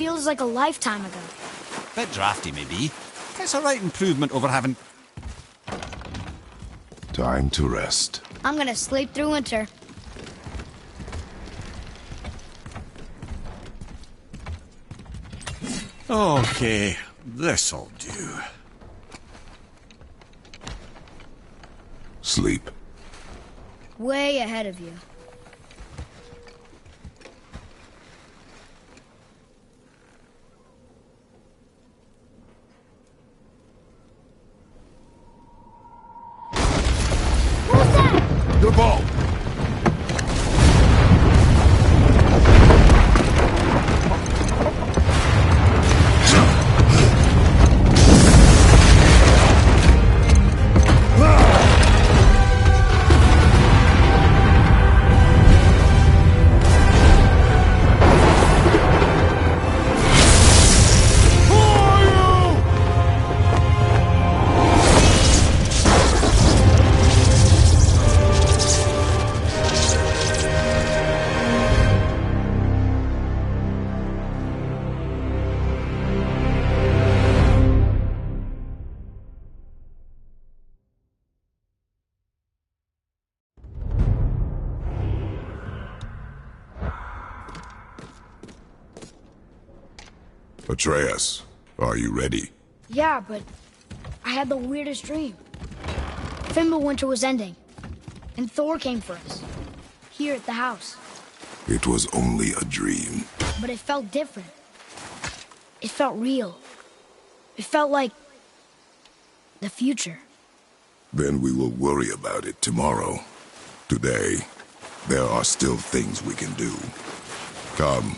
feels like a lifetime ago. Bit drafty, maybe. It's a right improvement over having... Time to rest. I'm gonna sleep through winter. Okay, this'll do. Sleep. Way ahead of you. The ball! Atreus, are you ready? Yeah, but I had the weirdest dream. Fimbulwinter was ending, and Thor came for us, here at the house. It was only a dream. But it felt different. It felt real. It felt like the future. Then we will worry about it tomorrow. Today, there are still things we can do. Come.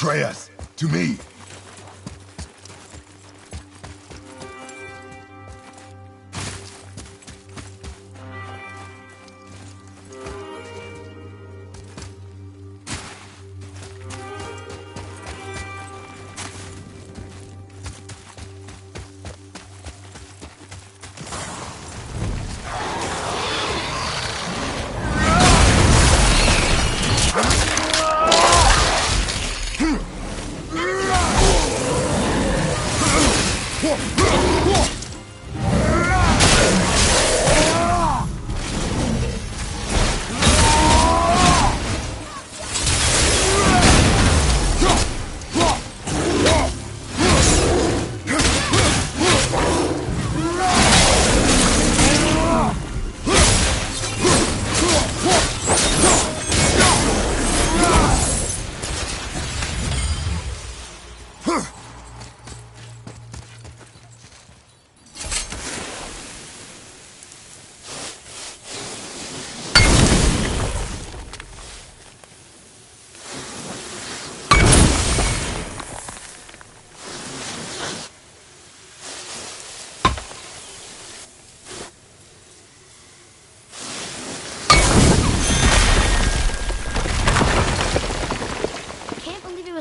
betray us. To me.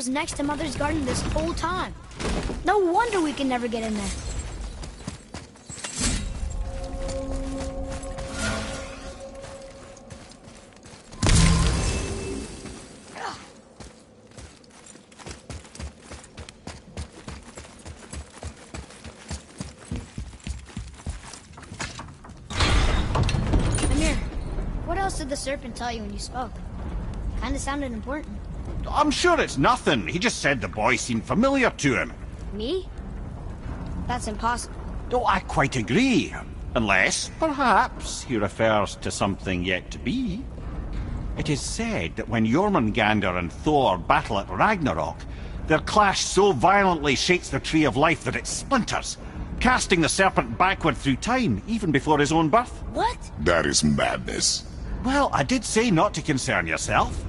Next to Mother's garden this whole time. No wonder we can never get in there. Amir, what else did the serpent tell you when you spoke? Kinda sounded important. I'm sure it's nothing. He just said the boy seemed familiar to him. Me? That's impossible. Oh, I quite agree. Unless, perhaps, he refers to something yet to be. It is said that when Jormungandr and Thor battle at Ragnarok, their clash so violently shakes the tree of life that it splinters, casting the serpent backward through time, even before his own birth. What? That is madness. Well, I did say not to concern yourself.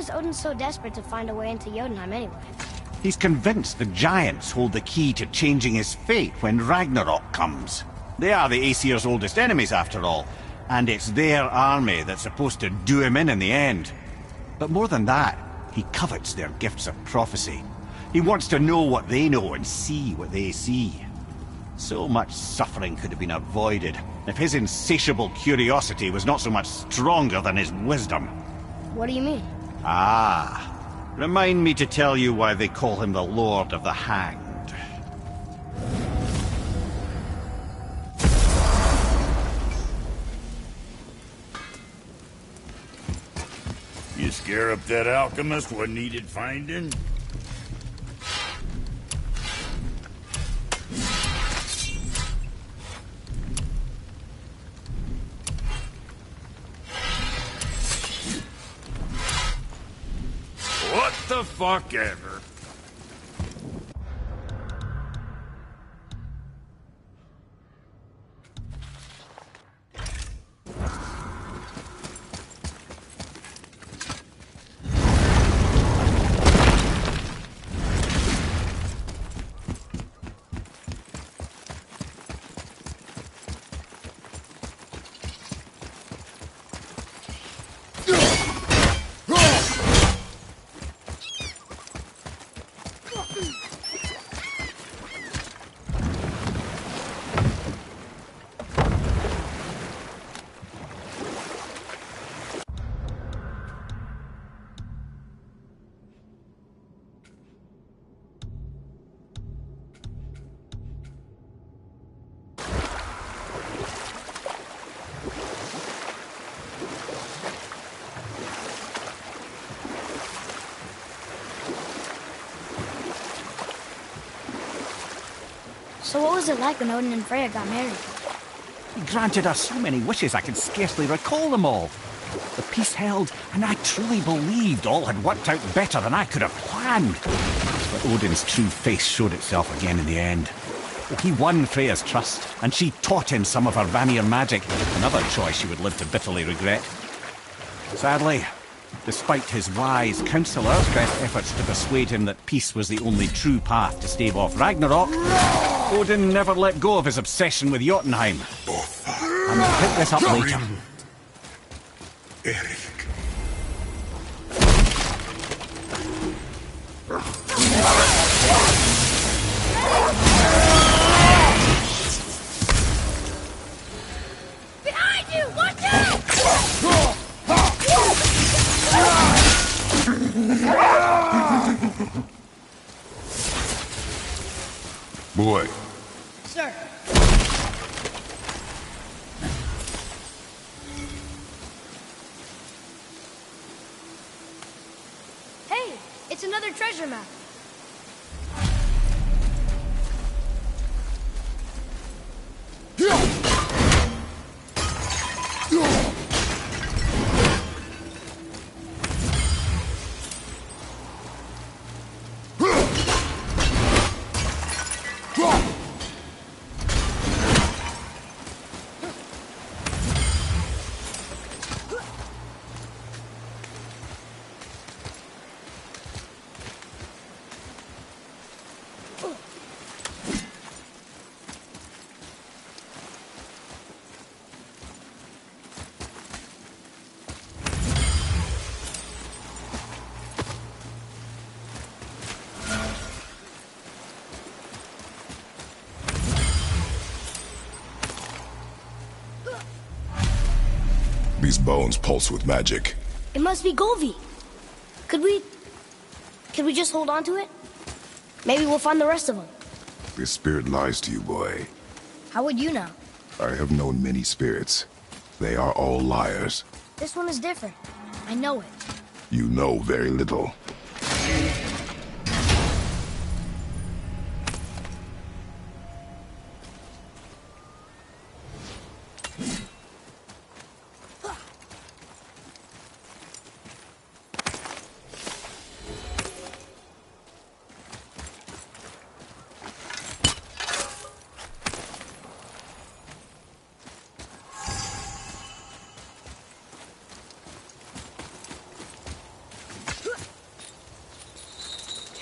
is Odin so desperate to find a way into Jotunheim anyway? He's convinced the giants hold the key to changing his fate when Ragnarok comes. They are the Aesir's oldest enemies, after all, and it's their army that's supposed to do him in the end. But more than that, he covets their gifts of prophecy. He wants to know what they know and see what they see. So much suffering could have been avoided if his insatiable curiosity was not so much stronger than his wisdom. What do you mean? Ah, remind me to tell you why they call him the Lord of the Hanged. You scare up that alchemist what needed finding? What the fuck ever? So what was it like when Odin and Freya got married? He granted her so many wishes I can scarcely recall them all. The peace held, and I truly believed all had worked out better than I could have planned. But Odin's true face showed itself again in the end. He won Freya's trust, and she taught him some of her Vanir magic, another choice she would live to bitterly regret. Sadly, despite his wise counselor's best efforts to persuade him that peace was the only true path to stave off Ragnarok, Odin never let go of his obsession with Jotunheim. And we'll pick this up later. Erik. Behind you! Watch out! Boy. Sir. Hey, it's another treasure map. These bones pulse with magic. It must be Golvi. Could we just hold on to it? Maybe we'll find the rest of them. This spirit lies to you, boy. How would you know? I have known many spirits. They are all liars. This one is different. I know it. You know very little.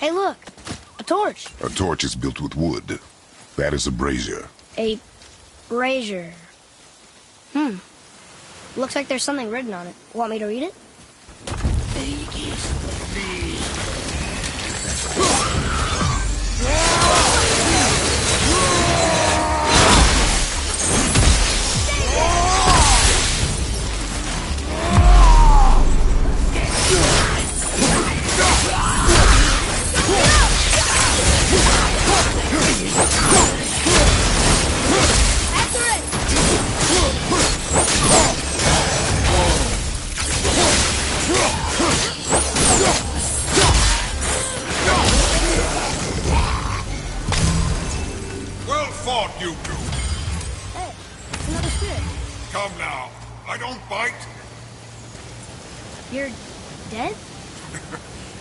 Hey, look. A torch. A torch is built with wood. That is a brazier. A brazier. Looks like there's something written on it. Want me to read it? Well fought, you two. Hey, it's another spirit. Come now. I don't bite. You're dead?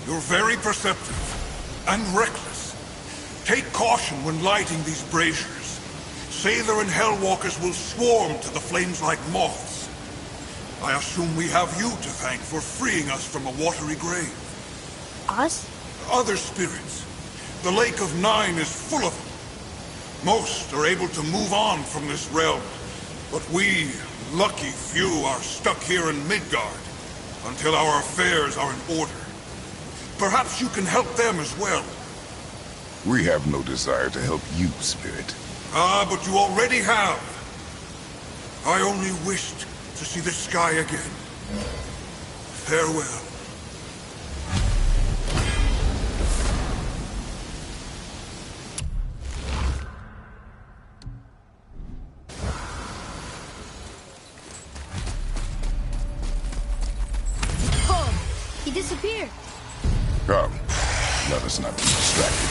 You're very perceptive and reckless. Take caution when lighting these braziers. Sailor and Hellwalkers will swarm to the flames like moths. I assume we have you to thank for freeing us from a watery grave. Us? Other spirits. The Lake of Nine is full of them. Most are able to move on from this realm, but we, lucky few, are stuck here in Midgard until our affairs are in order. Perhaps you can help them as well. We have no desire to help you, Spirit. Ah, but you already have. I only wished to see the sky again. Farewell. He disappeared. Come, let us not be distracted.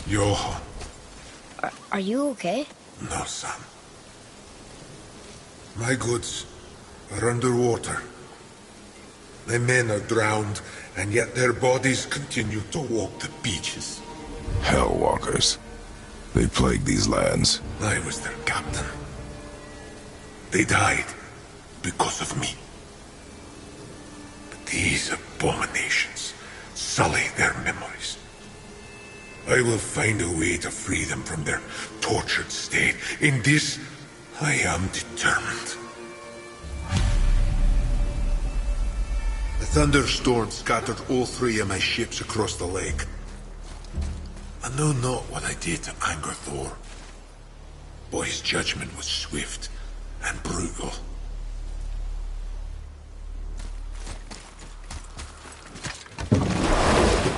Johan. Are you okay? No, son. My goods are underwater. My men are drowned, and yet their bodies continue to walk the beaches. Hellwalkers. They plague these lands. I was their captain. They died because of me. But these abominations sully their memories. I will find a way to free them from their tortured state. In this, I am determined. A thunderstorm scattered all 3 of my ships across the lake. I know not what I did to anger Thor, but his judgment was swift and brutal.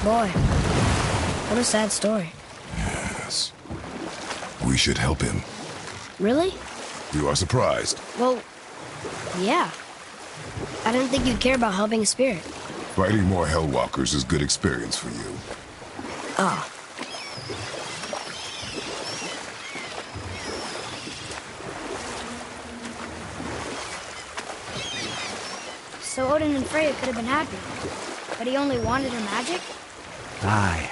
Boy, what a sad story. Yes. We should help him. Really? You are surprised. Well, Yeah. I didn't think you'd care about helping a spirit. Fighting more Hellwalkers is good experience for you. Oh. So Odin and Freya could have been happy, but he only wanted her magic? Aye.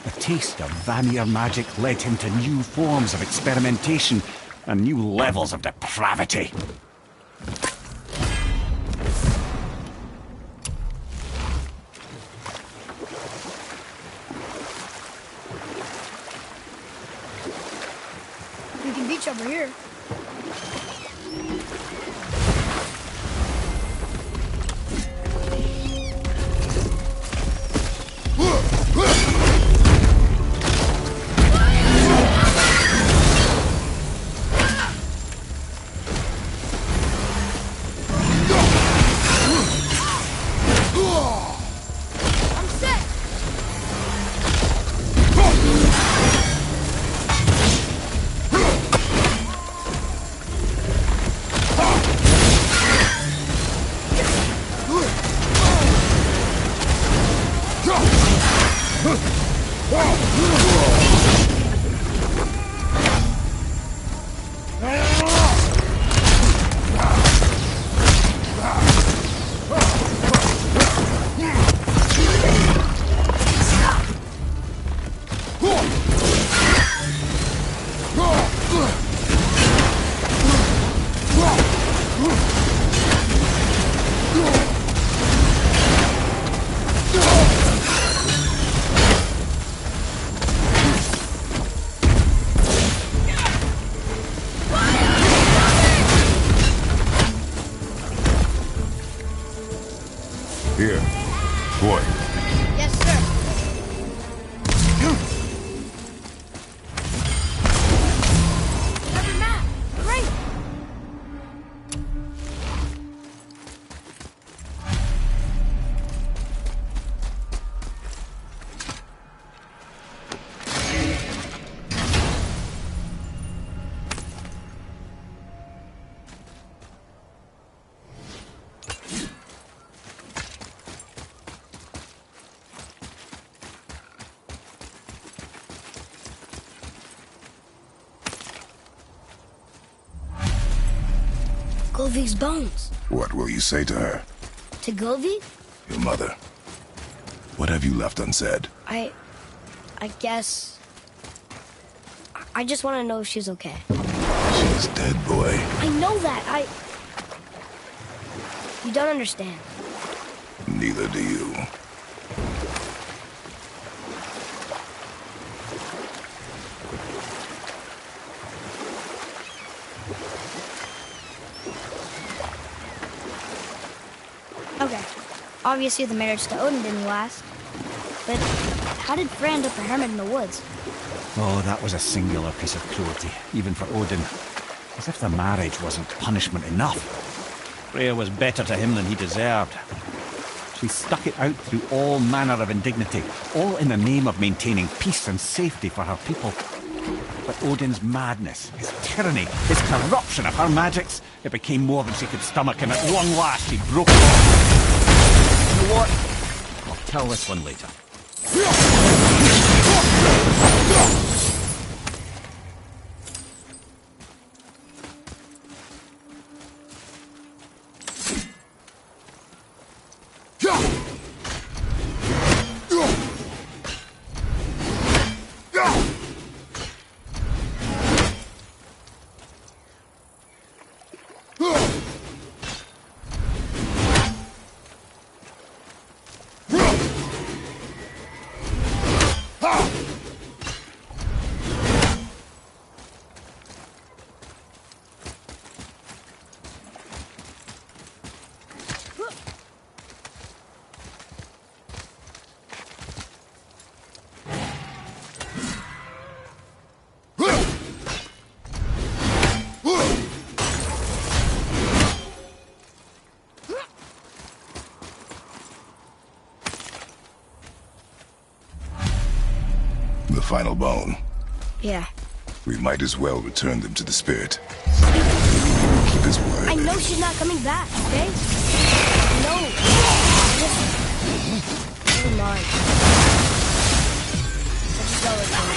The taste of Vanir magic led him to new forms of experimentation and new levels of depravity. We can beach over here. Here, boy. Yes, sir. Every map. Great. Golvik's bones. What will you say to her? To Golvik? Your mother. What have you left unsaid? I guess... I just want to know if she's okay. She's dead, boy. I know that. You don't understand. Neither do you. Okay. Obviously the marriage to Odin didn't last. But how did Freya end up a hermit in the woods? Oh, that was a singular piece of cruelty, even for Odin. As if the marriage wasn't punishment enough. Freya was better to him than he deserved. She stuck it out through all manner of indignity, all in the name of maintaining peace and safety for her people. But Odin's madness, his tyranny, his corruption of her magics, it became more than she could stomach, and at long last he broke it off. You know what? I'll tell this one later. The final bone. Yeah. We might as well return them to the spirit. this way. I know she's not coming back, okay? No. Listen. Never mind. I just got like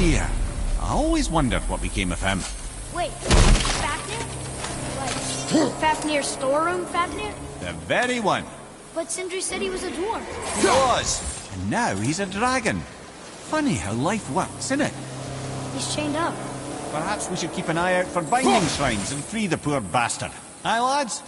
Here. I always wondered what became of him. Wait, Fafnir? Like, Fafnir's storeroom Fafnir? The very one. But Sindri said he was a dwarf. He was. And now he's a dragon. Funny how life works, isn't it? He's chained up. Perhaps we should keep an eye out for binding shrines and free the poor bastard. Aye, lads?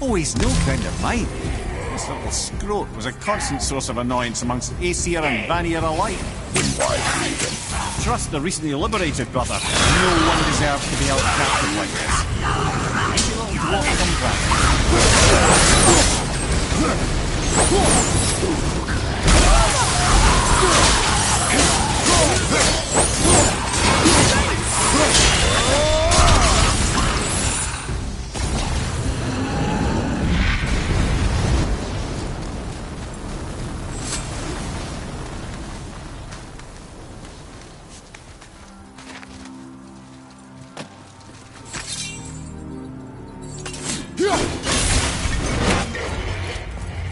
Oh, he's no friend of mine. This little scrote was a constant source of annoyance amongst Aesir and Vanir alike. Why leave him? Trust the recently liberated brother. No one deserves to be held captive like this. Maybe little dwarf come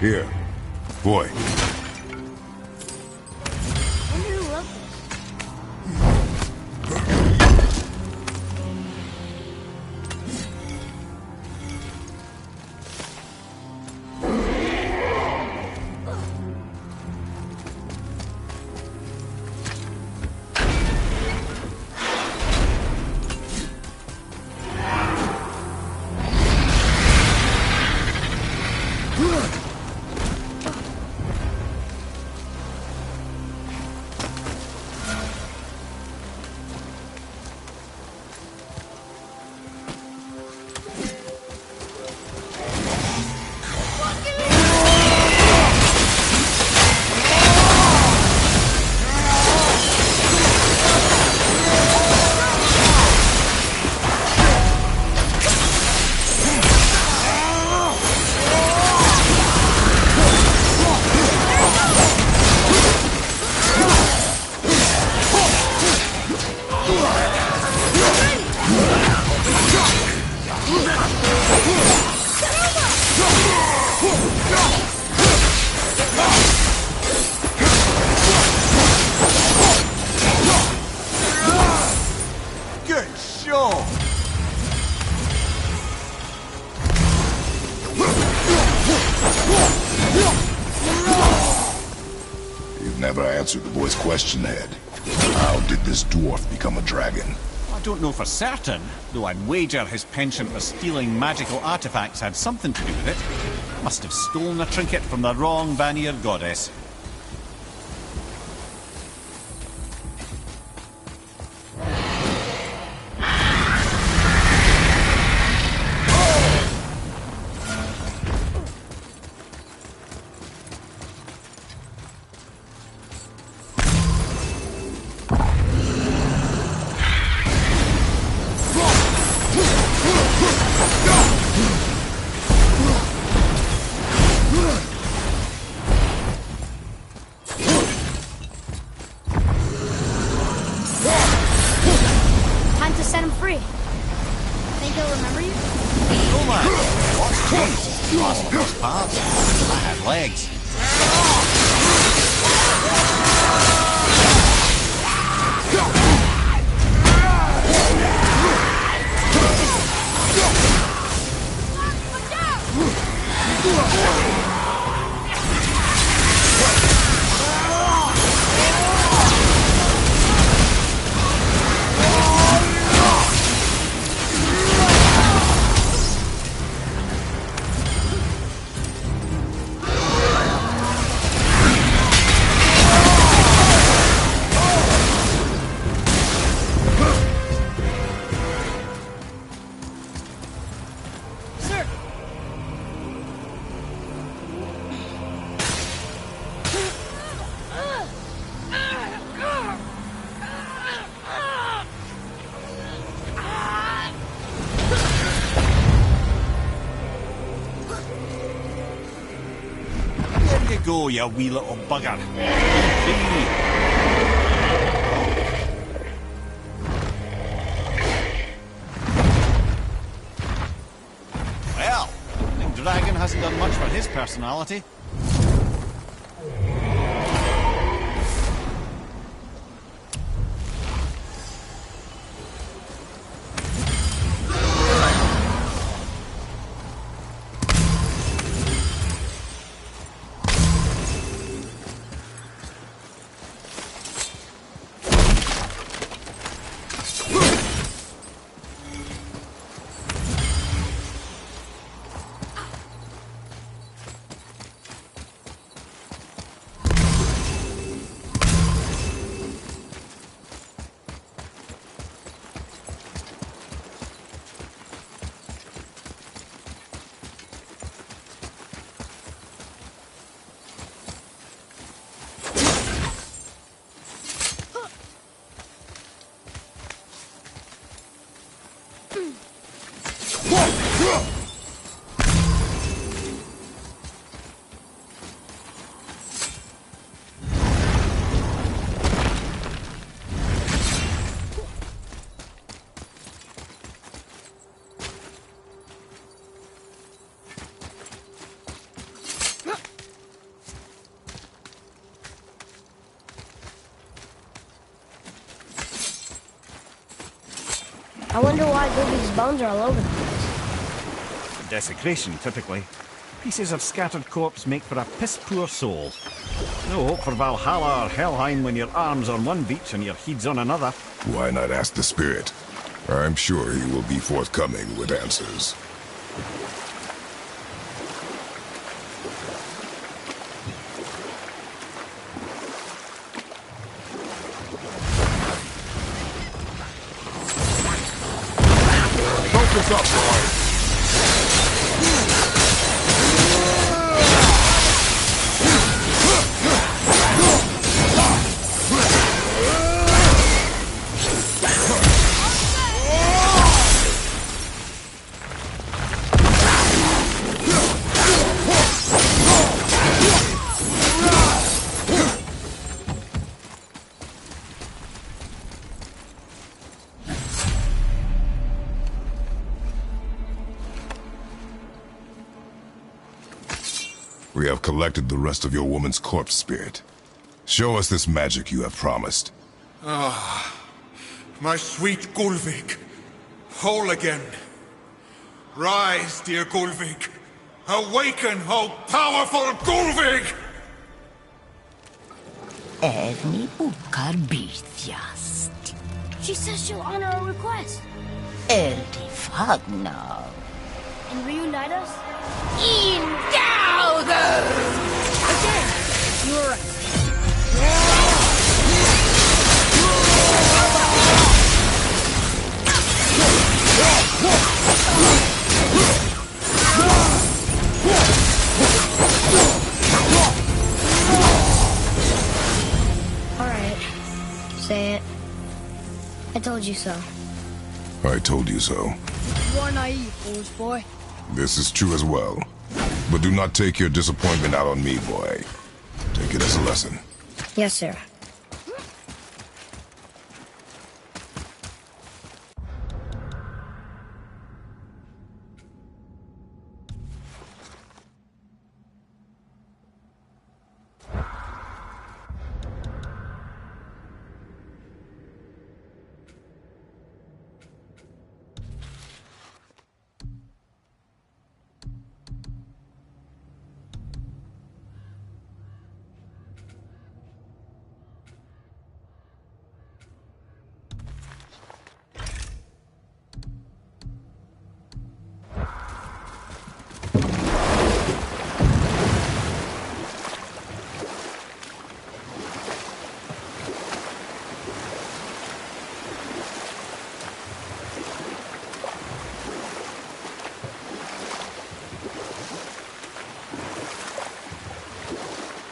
Here, boy. Wonder who wrote Never answered the boy's question, Head. How did this dwarf become a dragon? I don't know for certain, though I'd wager his penchant for stealing magical artifacts had something to do with it. Must have stolen a trinket from the wrong Vanir goddess. free. Think he'll remember you? Oh man, what's changed? Lost those parts. I had legs. Go, you wee little bugger. Well, the dragon hasn't done much for his personality. I wonder why Goofy's bones are all over the place. Desecration, typically. Pieces of scattered corpse make for a piss-poor soul. No hope for Valhalla or Helheim when your arm's on one beach and your head's on another. Why not ask the spirit? I'm sure he will be forthcoming with answers. Focus up, boy. We have collected the rest of your woman's corpse spirit. Show us this magic you have promised. Ah, my sweet Gulvik. Whole again. Rise, dear Gulvik. Awaken, O powerful Gulvik! Erni bukar bitjast. She says she'll honor our request. Erdi fagnar. And reunite us? Indauger! Okay, you were right. Alright. Say it. I told you so. I told you so. You are naive, foolish boy. This is true as well. But do not take your disappointment out on me, boy. Take it as a lesson. Yes, sir.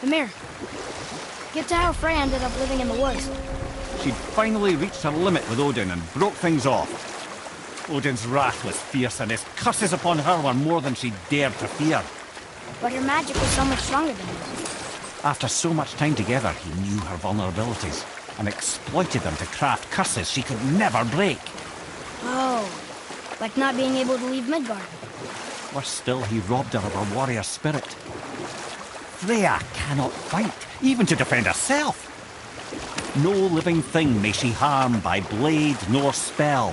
Come here. Get to how Frey ended up living in the woods. She'd finally reached her limit with Odin and broke things off. Odin's wrath was fierce, and his curses upon her were more than she dared to fear. But her magic was so much stronger than his. After so much time together, he knew her vulnerabilities and exploited them to craft curses she could never break. Oh, like not being able to leave Midgard. Worse still, he robbed her of her warrior spirit. Freya cannot fight, even to defend herself. No living thing may she harm by blade nor spell.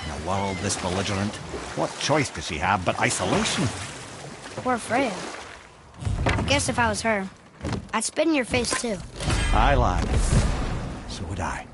In a world this belligerent, what choice does she have but isolation? Poor Freya. I guess if I was her, I'd spit in your face too. Aye, lad. So would I.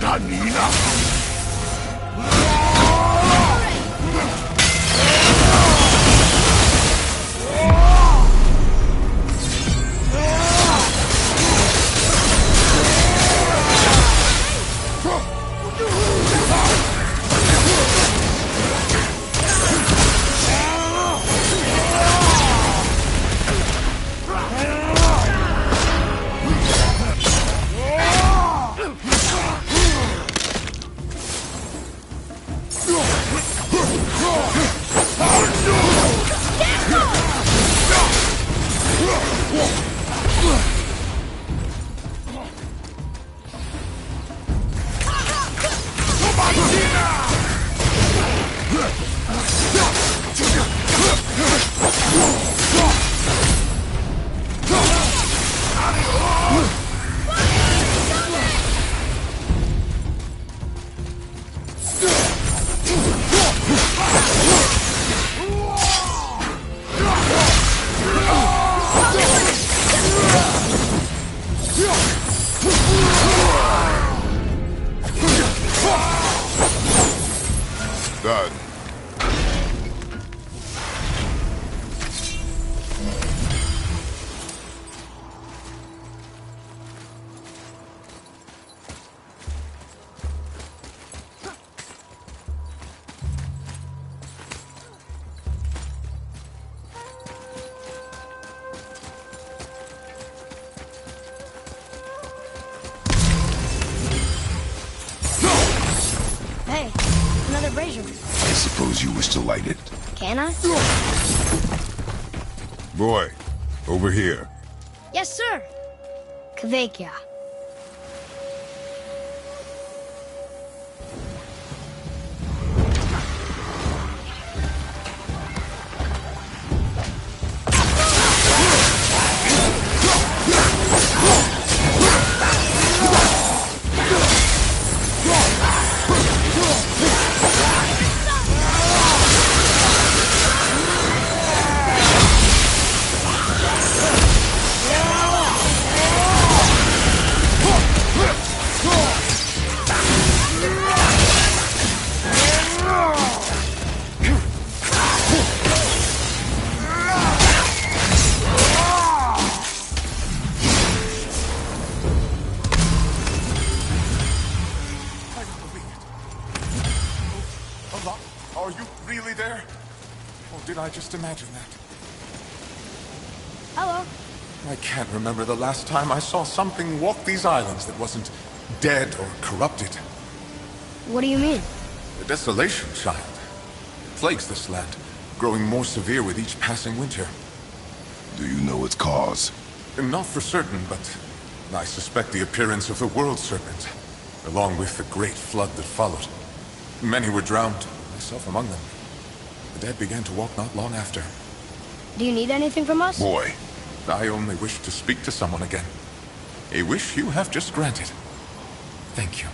Patanina! celebration. I suppose you wish to light it. Can I? Boy, over here. Yes, sir. Kvekia. Are you really there? Or did I just imagine that? Hello. I can't remember the last time I saw something walk these islands that wasn't dead or corrupted. What do you mean? The desolation, child, plagues this land, growing more severe with each passing winter. Do you know its cause? Not for certain, but I suspect the appearance of the World Serpent, along with the great flood that followed. Many were drowned, myself among them. The dead began to walk not long after. Do you need anything from us? Boy. I only wish to speak to someone again. A wish you have just granted. Thank you.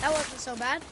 That wasn't so bad.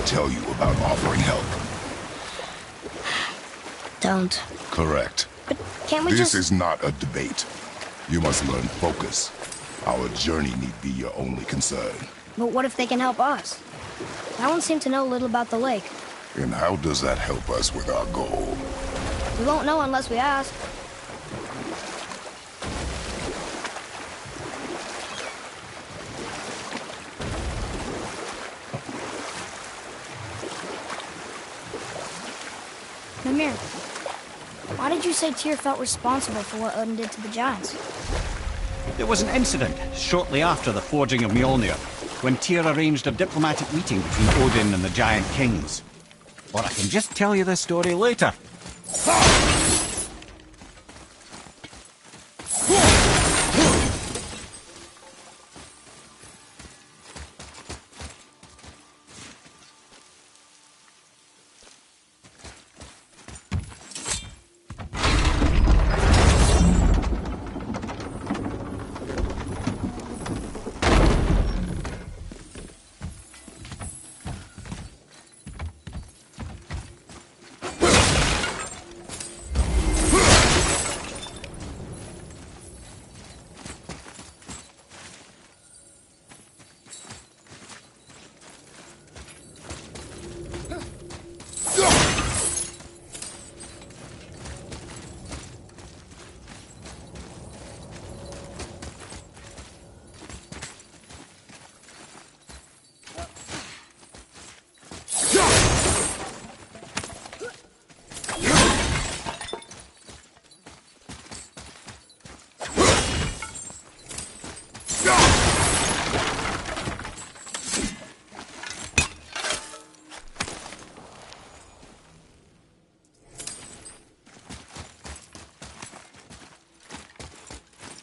tell you about offering help. Don't. Correct. But can't we This just... is not a debate. You must learn focus. Our journey need be your only concern. But what if they can help us? That one seemed to know a little about the lake. And how does that help us with our goal? We won't know unless we ask. Mimir, why did you say Tyr felt responsible for what Odin did to the giants? There was an incident shortly after the forging of Mjolnir, when Tyr arranged a diplomatic meeting between Odin and the giant kings. Or I can just tell you this story later.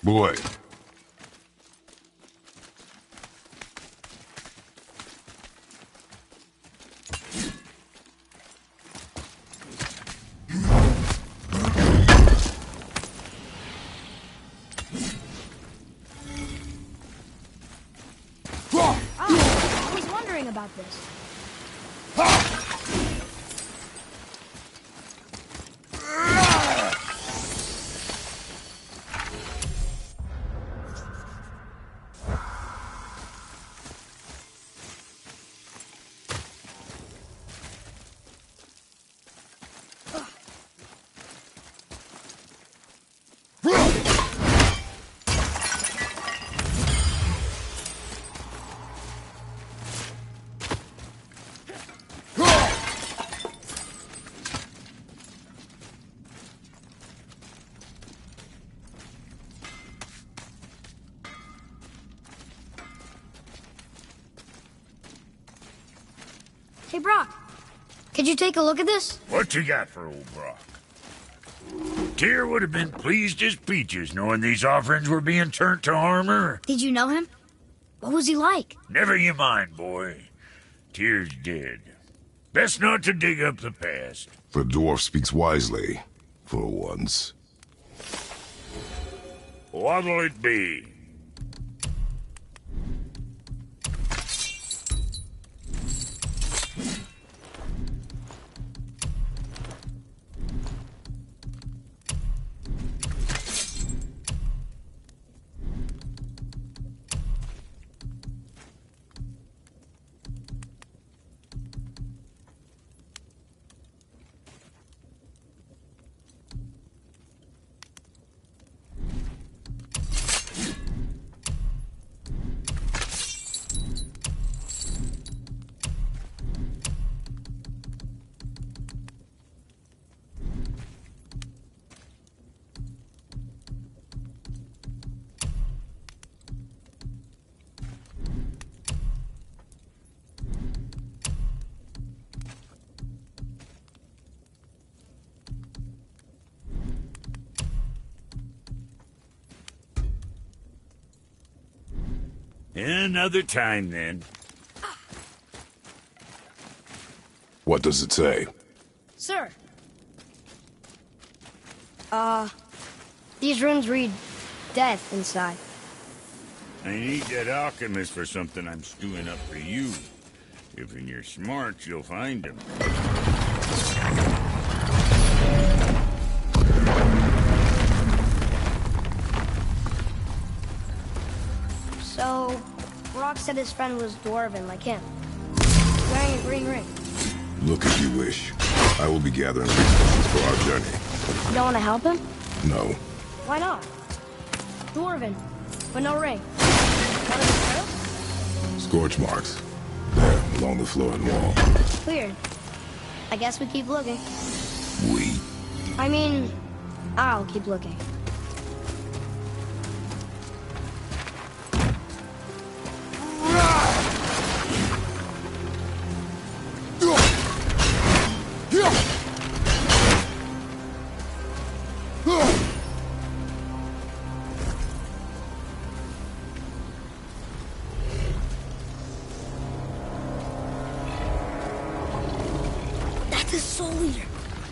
Boy. I was wondering about this. Hey, Brock, could you take a look at this? What you got for old Brock? Tyr would have been pleased as peaches knowing these offerings were being turned to armor. Did you know him? What was he like? Never you mind, boy. Tyr's dead. Best not to dig up the past. The dwarf speaks wisely, for once. What'll it be? Another time, then. What does it say? Sir. These runes read death inside. I need that alchemist for something I'm stewing up for you. If you're smart, you'll find them. So, Brock said his friend was dwarven like him. Wearing a green ring. Look if you wish. I will be gathering resources for our journey. You don't want to help him? No. Why not? Dwarven, but no ring. One of his girls? Scorch marks. There, along the floor and wall. Weird. I guess we keep looking. We? I mean, I'll keep looking.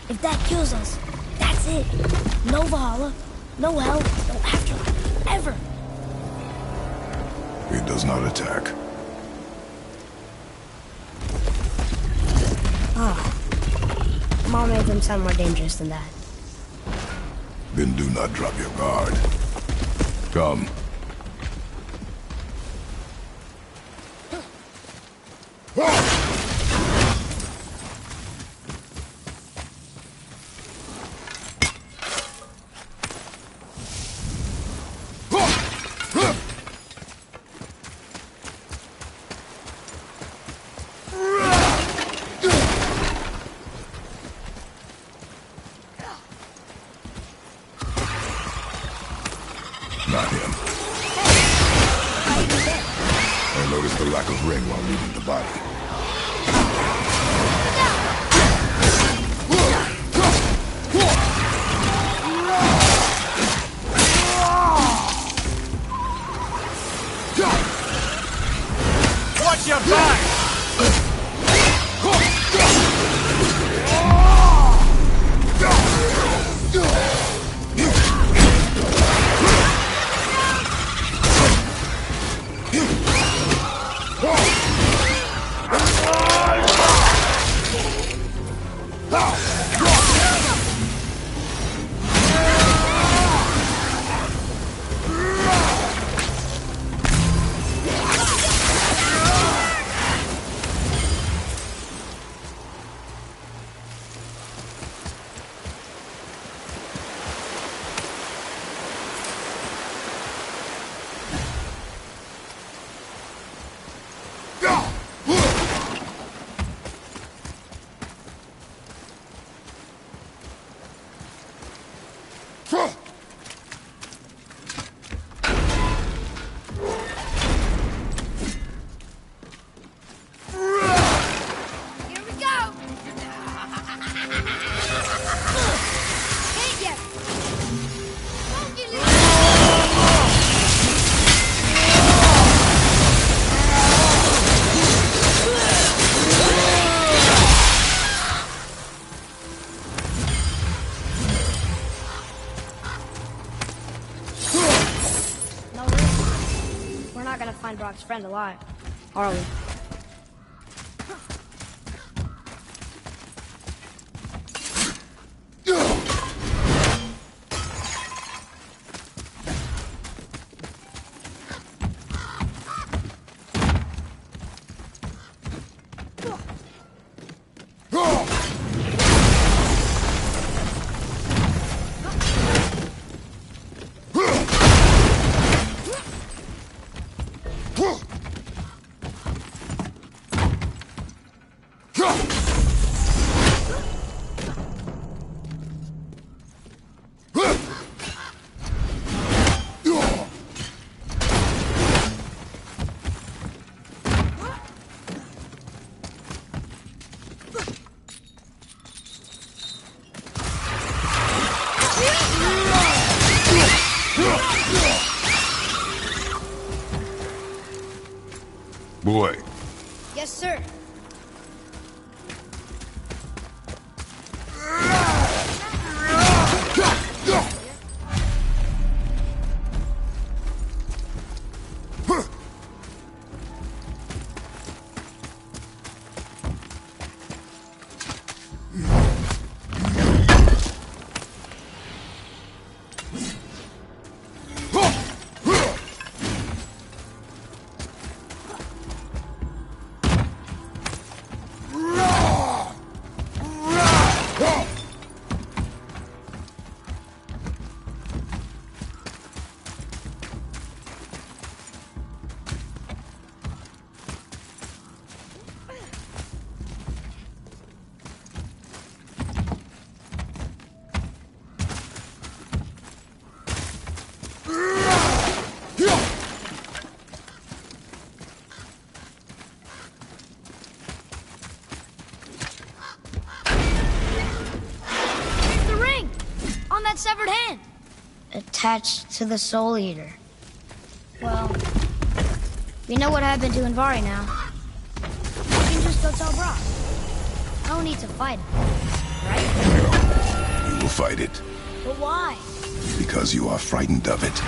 If that kills us, that's it. No Valhalla, no hell, no afterlife, ever. It does not attack. Mom made them sound more dangerous than that. Then do not drop your guard. Come. Not him. I noticed the lack of ring while leaving the body. Watch your back! Find Brock's friend alive, are we? Boy. Yes, sir. that severed hand? Attached to the Soul Eater. Well, we know what happened to Invari now. We can just go tell Brock. No need to fight him, right? You will fight it. But why? Because you are frightened of it.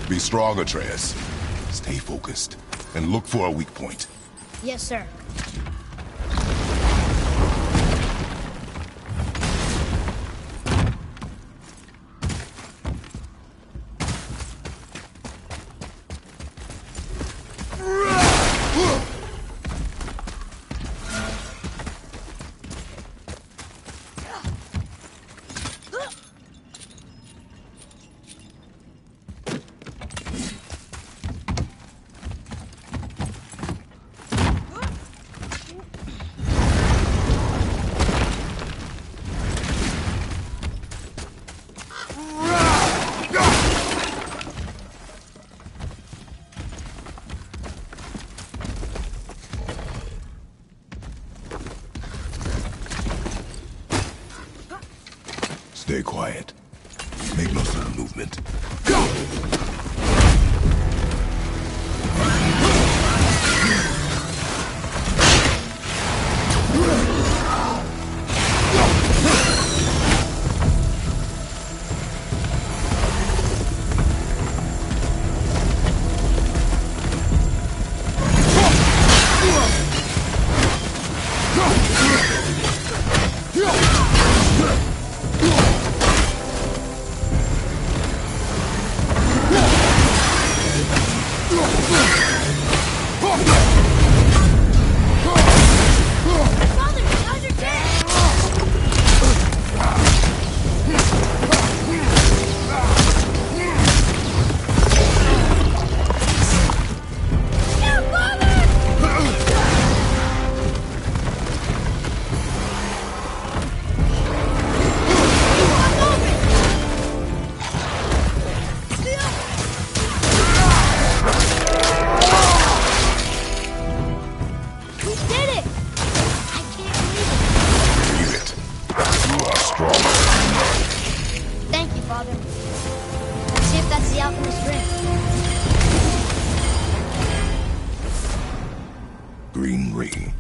Be strong, Atreus. Stay focused, and look for a weak point. Yes, sir. Stay quiet. Make most of the movement. Green ring.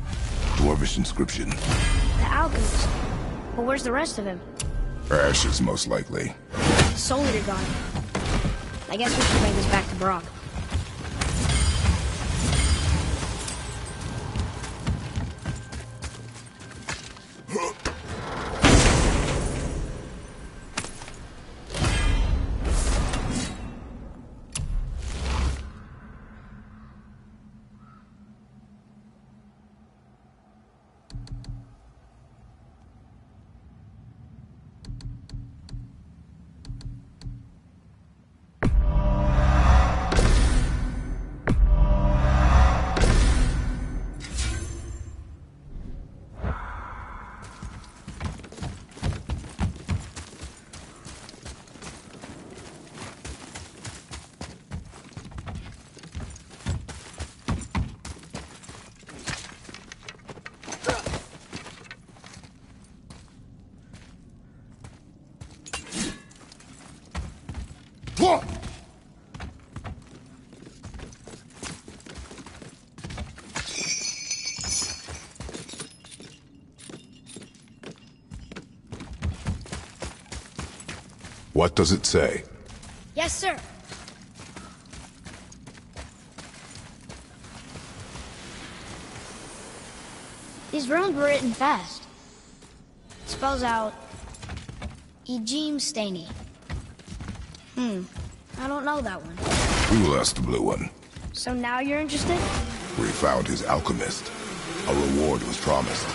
Dwarvish inscription. The alchemist. But where's the rest of him? Ashes, most likely. Soul Eater got him. I guess we should bring this back to Brock. What does it say? Yes, sir. These runes were written fast. It spells out Staney. I don't know that one. We will ask the blue one. So now you're interested? We found his alchemist. A reward was promised.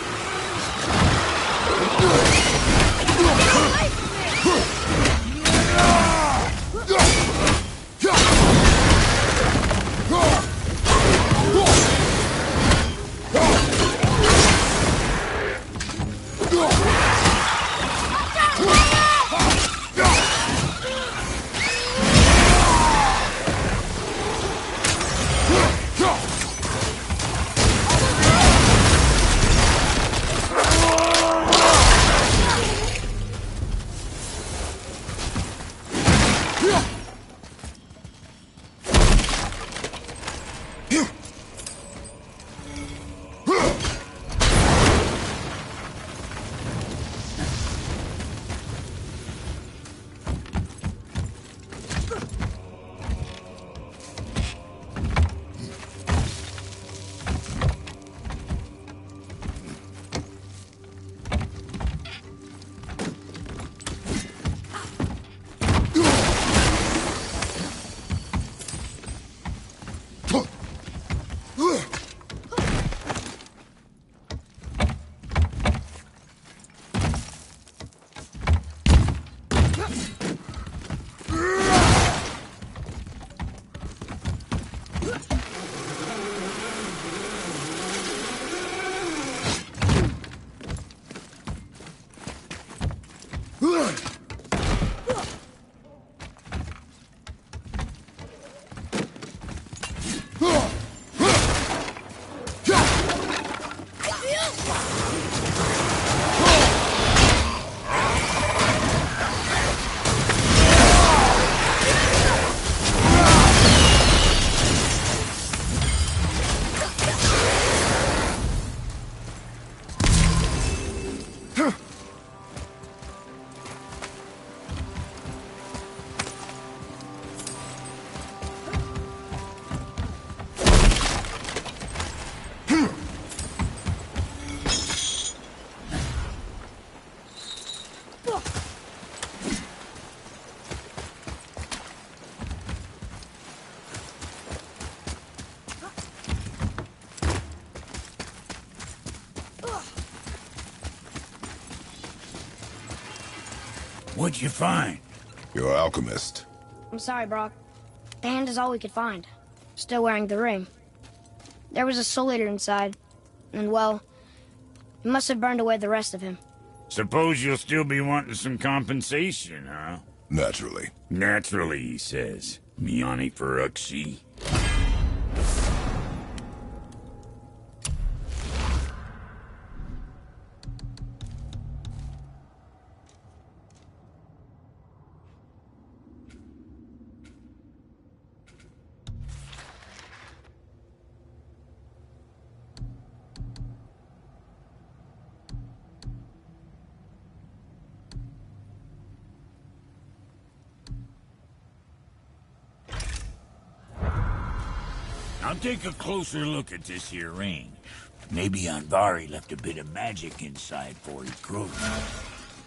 What'd you find? Your alchemist. I'm sorry, Brock. The hand is all we could find. Still wearing the ring. There was a soul eater inside, and well, he must have burned away the rest of him. Suppose you'll still be wanting some compensation, huh? Naturally. Naturally, he says. Miani Faruxi. Now take a closer look at this here ring. Maybe Andvari left a bit of magic inside for he grew.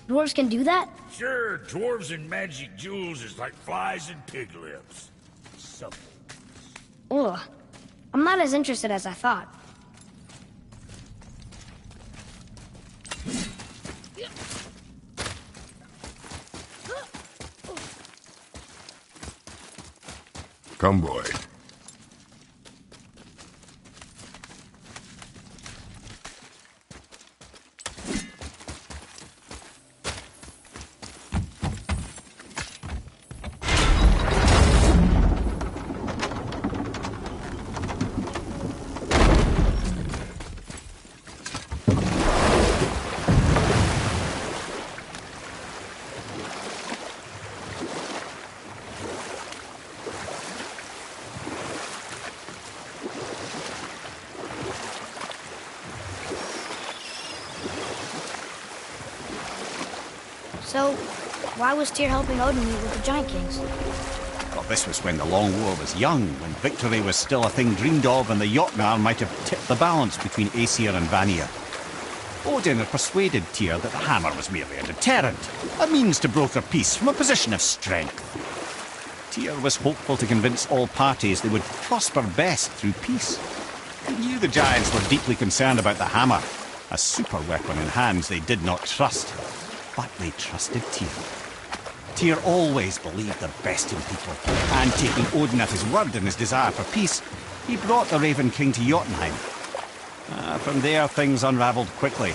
Dwarves can do that? Sure, dwarves and magic jewels is like flies and pig lips. Something. Ugh. I'm not as interested as I thought. Come, boy. So, why was Tyr helping Odin meet with the Giant Kings? Well, this was when the Long War was young, when victory was still a thing dreamed of, and the Jotnar might have tipped the balance between Aesir and Vanir. Odin had persuaded Tyr that the hammer was merely a deterrent, a means to broker peace from a position of strength. Tyr was hopeful to convince all parties they would prosper best through peace. He knew the giants were deeply concerned about the hammer, a super weapon in hands they did not trust. But they trusted Tyr. Tyr always believed the best in people, and taking Odin at his word in his desire for peace, he brought the Raven King to Jotunheim. From there, things unravelled quickly.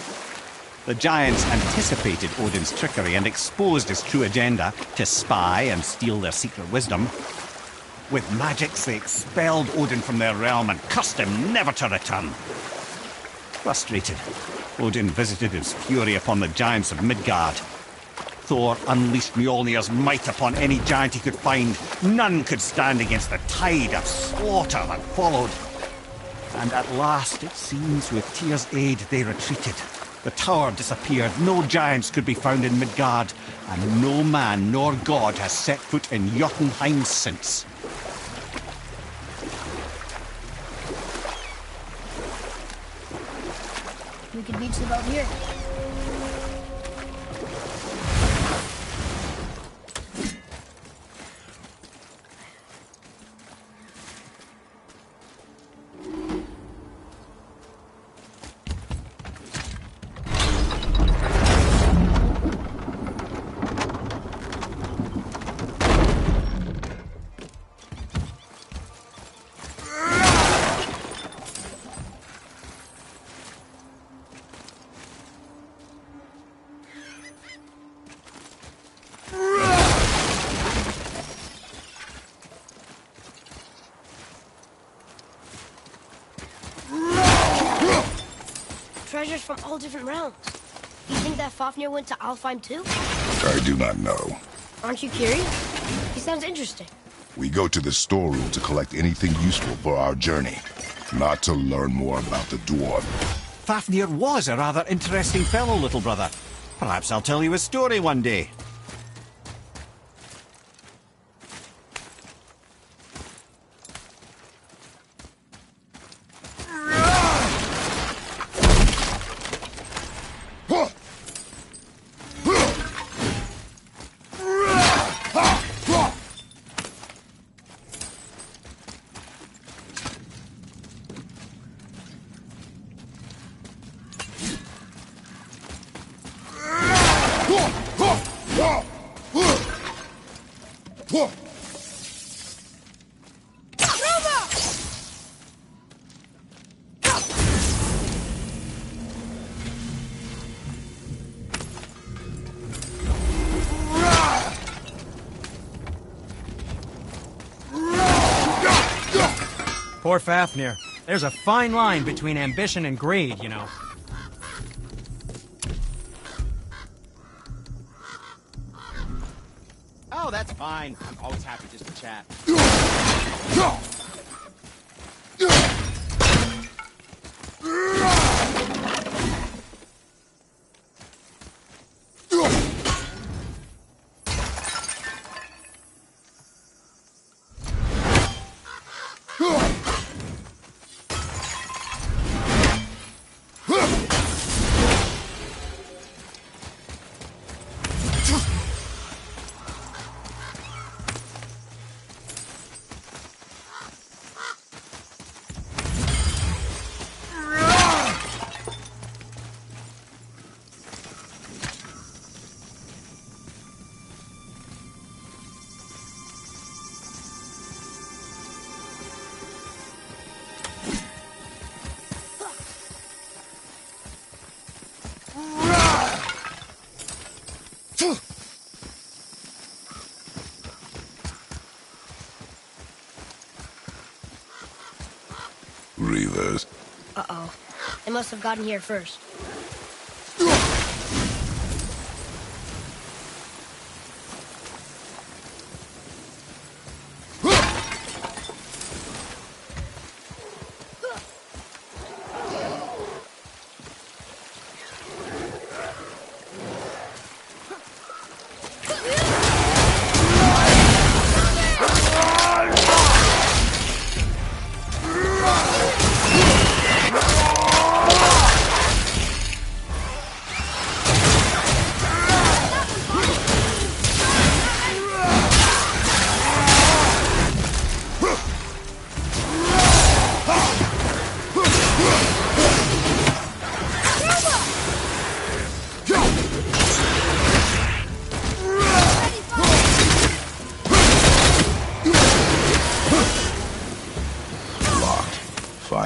The giants anticipated Odin's trickery and exposed his true agenda to spy and steal their secret wisdom. With magics, they expelled Odin from their realm and cursed him never to return. Frustrated, Odin visited his fury upon the giants of Midgard. Thor unleashed Mjolnir's might upon any giant he could find. None could stand against the tide of slaughter that followed. And at last, it seems, with Tyr's aid, they retreated. The tower disappeared, no giants could be found in Midgard, and no man nor god has set foot in Jotunheim since. We could beach the boat here. Treasures from all different realms. You think that Fafnir went to Alfheim too? I do not know. Aren't you curious? He sounds interesting. We go to the storeroom to collect anything useful for our journey, not to learn more about the dwarf. Fafnir was a rather interesting fellow, little brother. Perhaps I'll tell you a story one day. Poor Fafnir. There's a fine line between ambition and greed, you know. Oh, that's fine. I'm always happy just to chat. Reavers. Uh-oh. They must have gotten here first.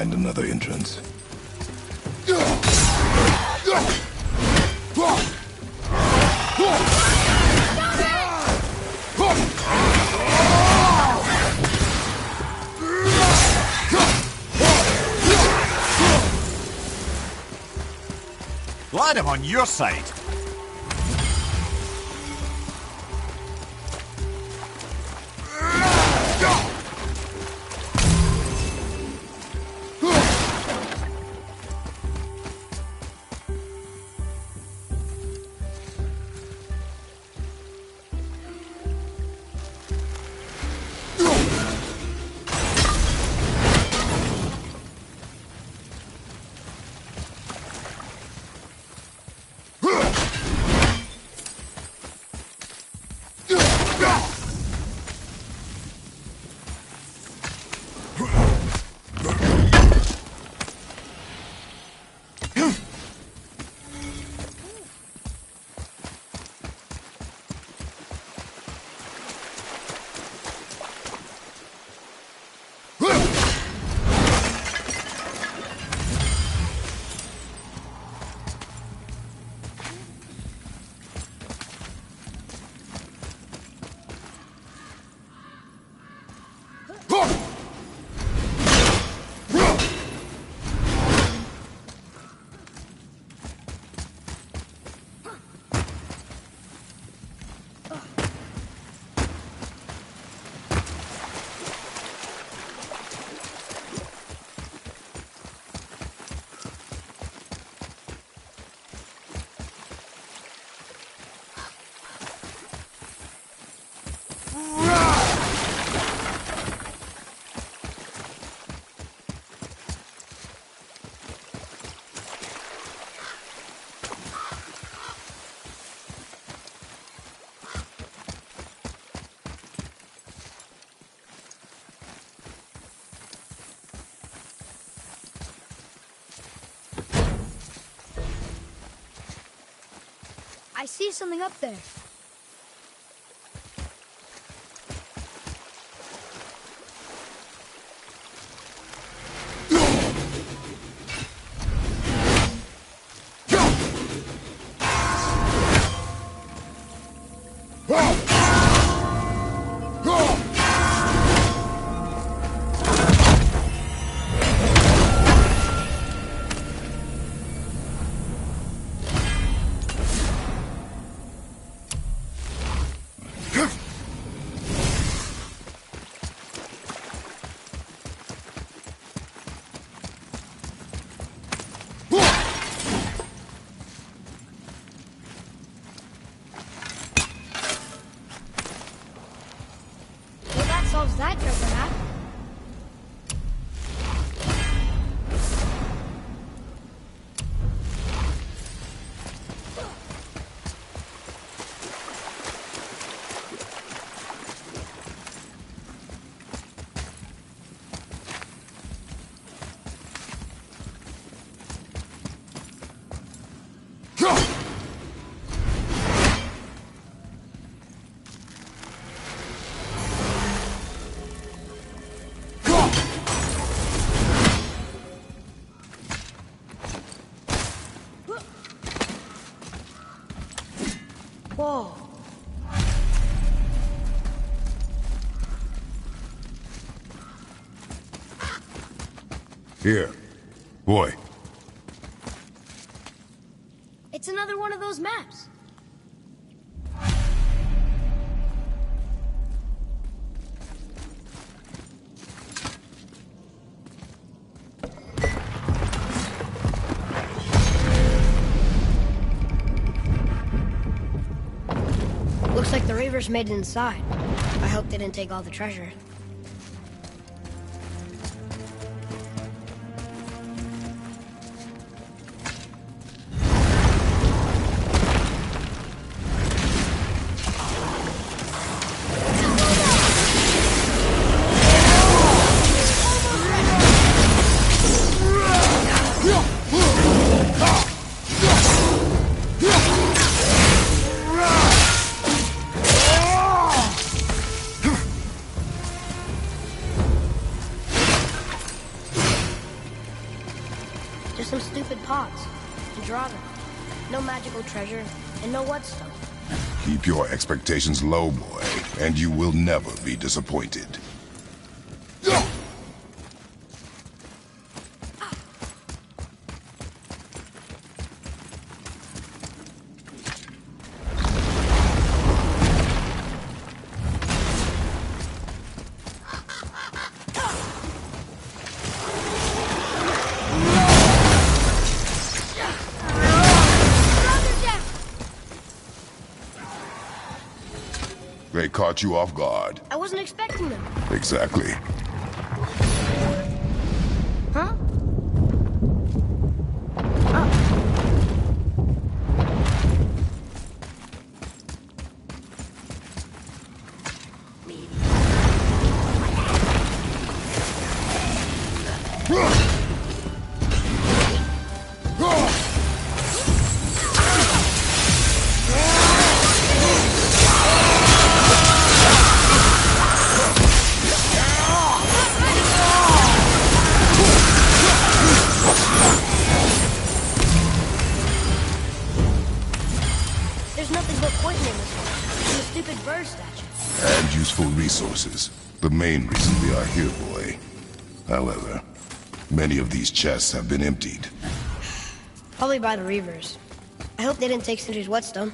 find another entrance. Glad I'm on your side. I see something up there. Solves that treasure map. Whoa. Here. Boy. It's another one of those maps. Looks like the Reavers made it inside. I hope they didn't take all the treasure. some stupid pots and draw them. No magical treasure and no whetstone. Keep your expectations low, boy, and you will never be disappointed. They caught you off guard. I wasn't expecting them. Exactly. Huh? And useful resources. The main reason we are here, boy. However, many of these chests have been emptied. Probably by the Reavers. I hope they didn't take Sindri's whetstone.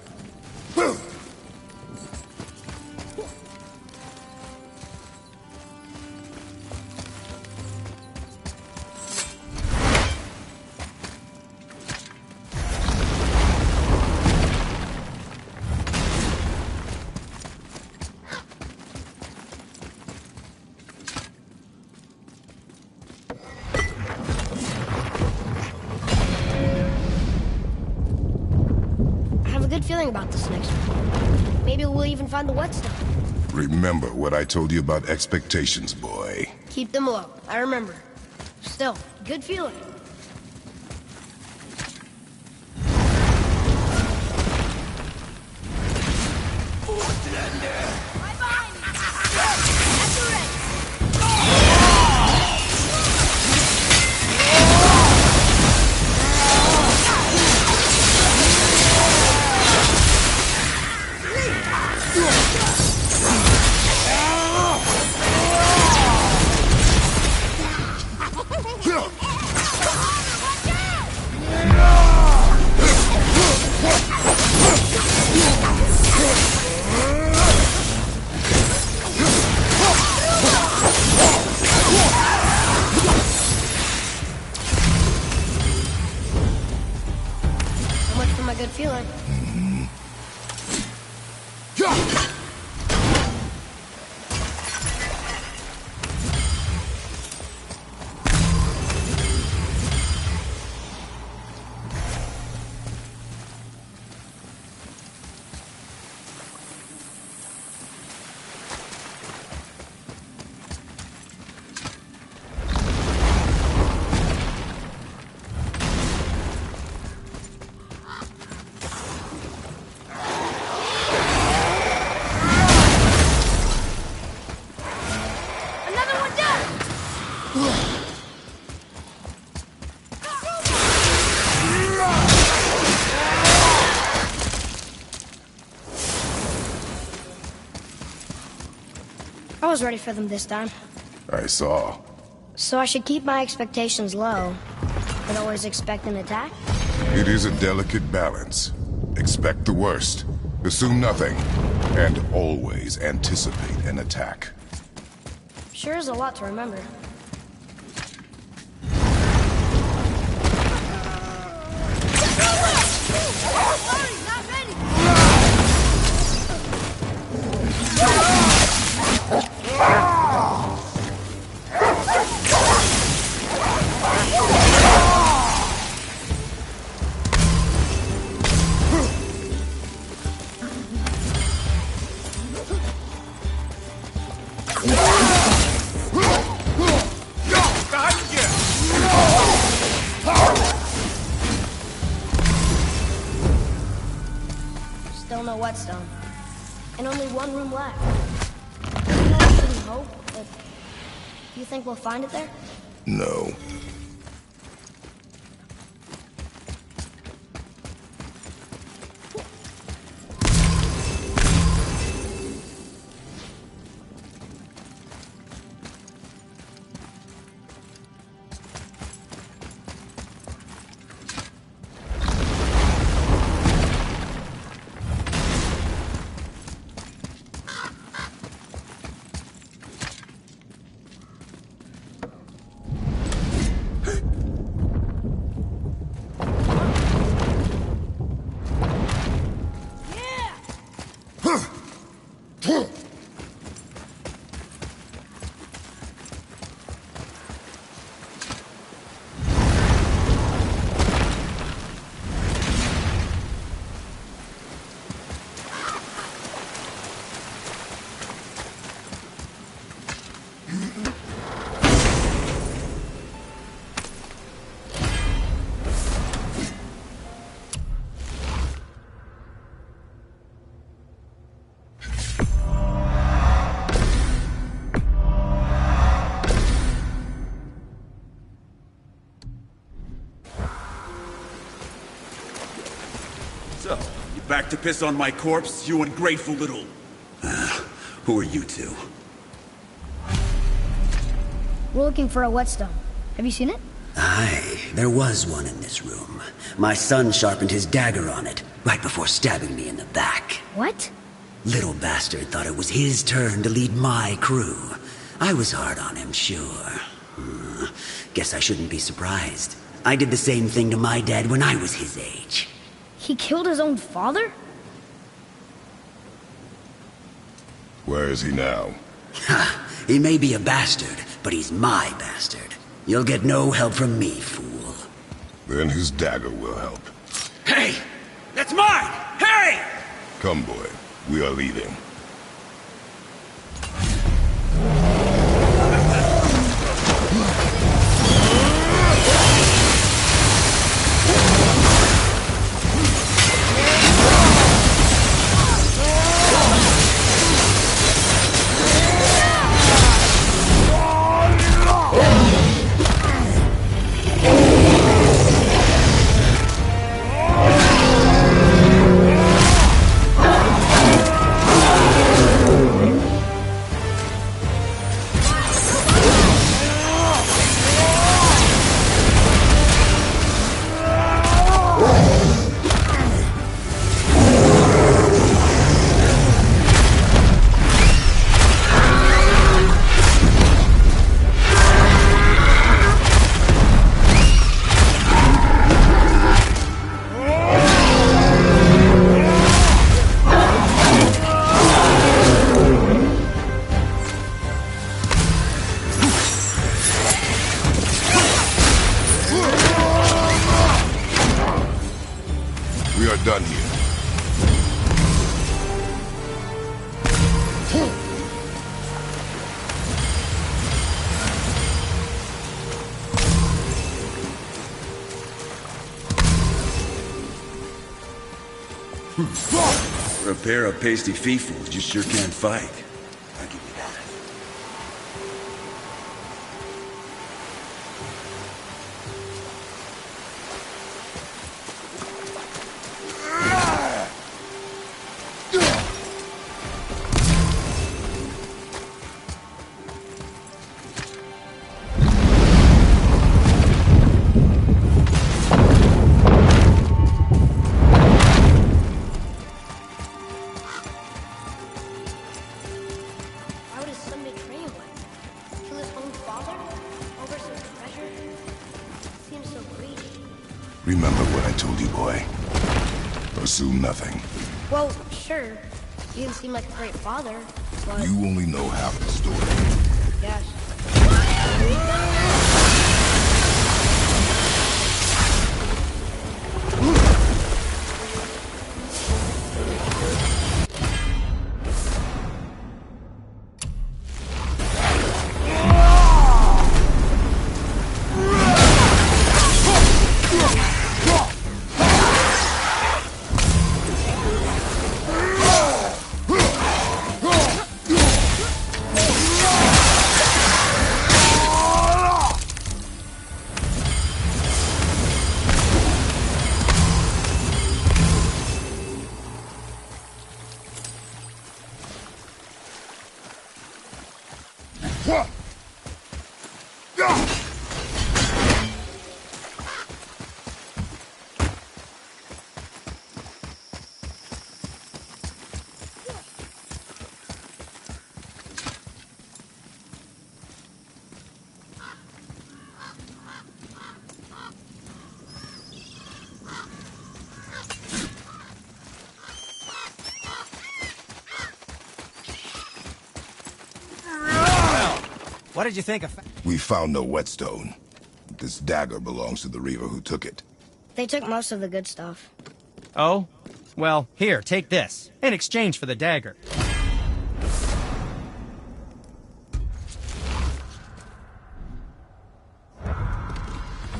Feeling about this next one. Maybe we'll even find the whetstone. Remember what I told you about expectations, boy. Keep them low. I remember. Still, good feeling. I was ready for them this time. I saw. So I should keep my expectations low, but always expect an attack? It is a delicate balance. Expect the worst, assume nothing, and always anticipate an attack. Sure is a lot to remember. Still no whetstone. And only one room left. I know I shouldn't hope, but you think we'll find it there? No. back to piss on my corpse, you ungrateful little... who are you two? We're looking for a whetstone. Have you seen it? Aye, there was one in this room. My son sharpened his dagger on it, right before stabbing me in the back. What? Little bastard thought it was his turn to lead my crew. I was hard on him, sure. Guess I shouldn't be surprised. I did the same thing to my dad when I was his age. He killed his own father? Where is he now? Ha! He may be a bastard, but he's my bastard. You'll get no help from me, fool. Then his dagger will help. Hey! That's mine! Hey! Come, boy. We are leaving. Done here. For a pair of pasty feefools, you sure can fight. I'll give you that. Remember what I told you, boy. Assume nothing. Well, sure. You didn't seem like a great father, but... You only know half the story. Yes. What did you think of... We found no whetstone. This dagger belongs to the Reaver who took it. They took most of the good stuff. Oh? Well, here, take this. In exchange for the dagger.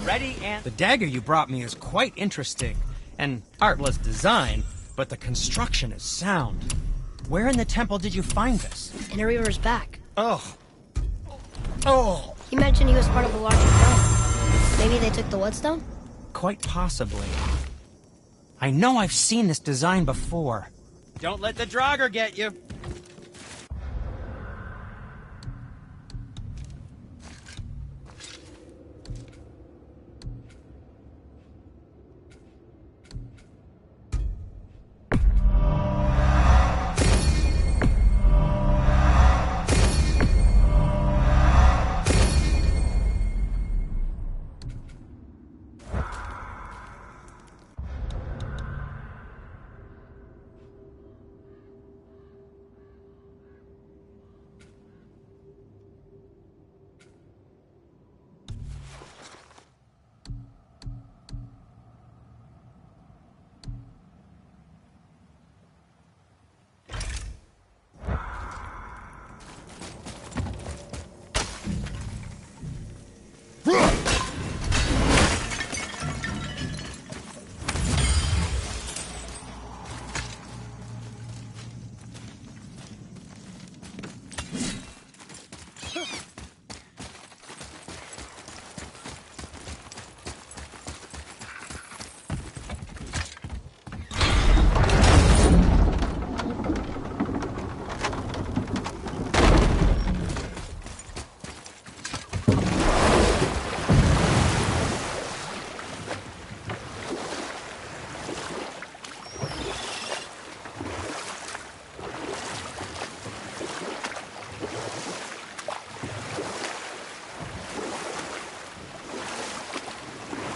Ready and... The dagger you brought me is quite interesting. An artless design, but the construction is sound. Where in the temple did you find this? In a Reaver's back. Oh. Oh! He mentioned he was part of a larger film. Maybe they took the whetstone? Quite possibly. I know I've seen this design before. Don't let the Draugr get you.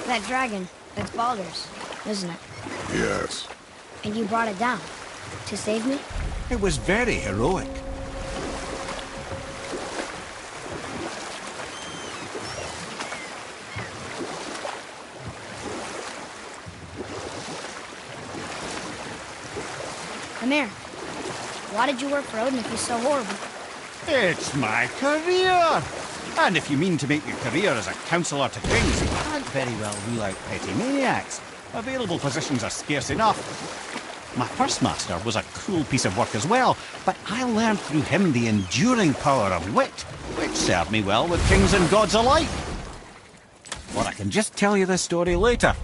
That dragon, that's Baldur's, isn't it? Yes. And you brought it down to save me? It was very heroic. Come here. Why did you work for Odin if he's so horrible? It's my career! And if you mean to make your career as a counsellor to kings, you can't very well rule out petty maniacs. Available positions are scarce enough. My first master was a cruel piece of work as well, but I learned through him the enduring power of wit, which served me well with kings and gods alike. Or I can just tell you this story later.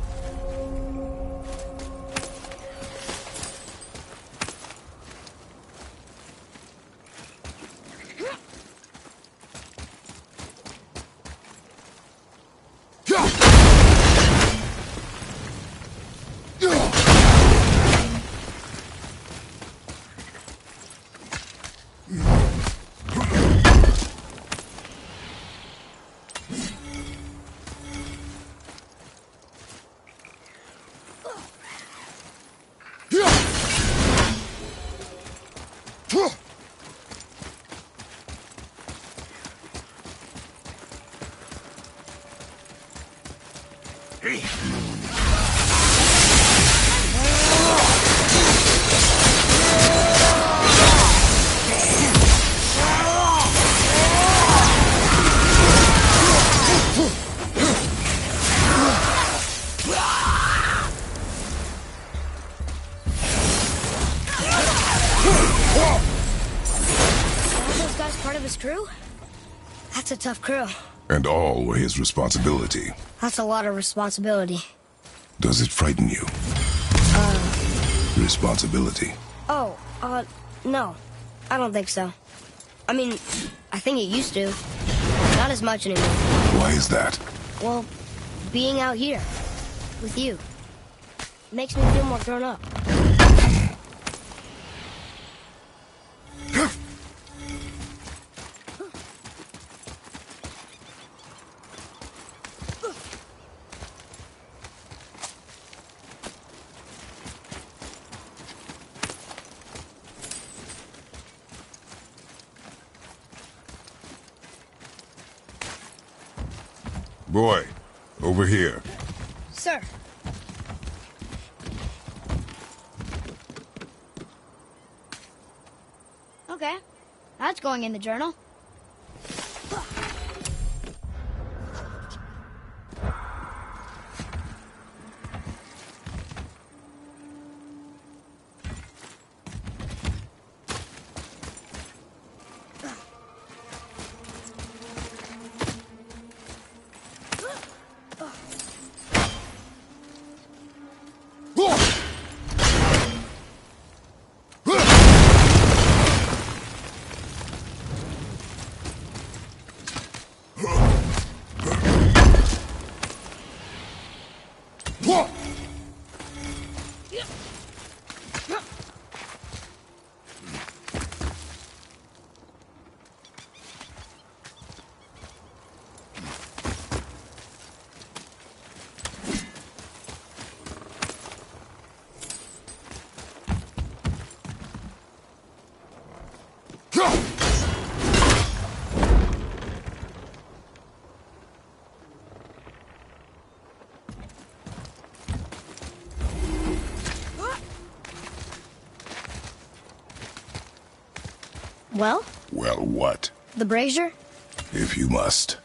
That's a tough crew. And all were his responsibility. That's a lot of responsibility. Does it frighten you? Responsibility. Oh, no. I don't think so. I mean, I think it used to. Not as much anymore. Why is that? Well, being out here with you makes me feel more grown up. Boy, over here. Sir. Okay, that's going in the journal. Well? Well, what? The brazier? If you must.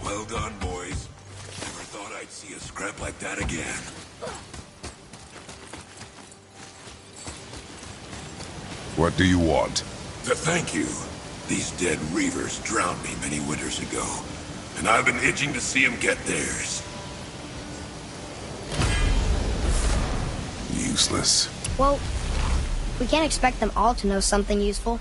Well done, boys. Never thought I'd see a scrap like that again. What do you want? To thank you. These dead reavers drowned me many winters ago, and I've been itching to see them get theirs. Useless. Well, we can't expect them all to know something useful.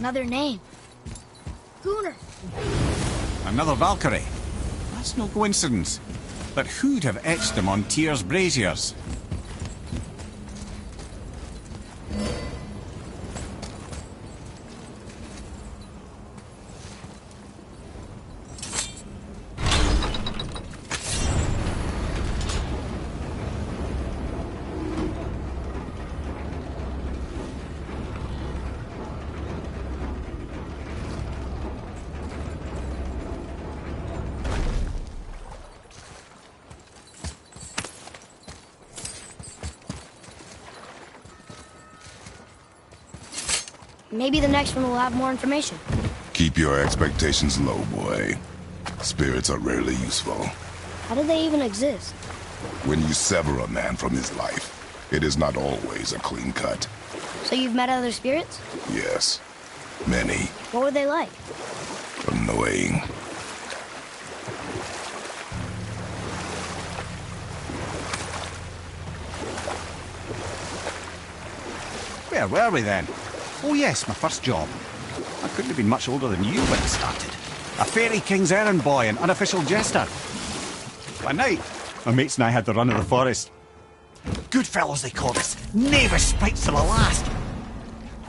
Another name. Gunnar. Another Valkyrie. That's no coincidence. But who'd have etched them on Tyr's braziers? Maybe the next one will have more information. Keep your expectations low, boy. Spirits are rarely useful. How do they even exist? When you sever a man from his life, it is not always a clean cut. So you've met other spirits? Yes. Many. What were they like? Annoying. Where were we then? Oh yes, my first job. I couldn't have been much older than you when it started. A fairy king's errand boy and unofficial jester. One night, my mates and I had the run of the forest. Good fellows they called us. Knavish sprites to the last.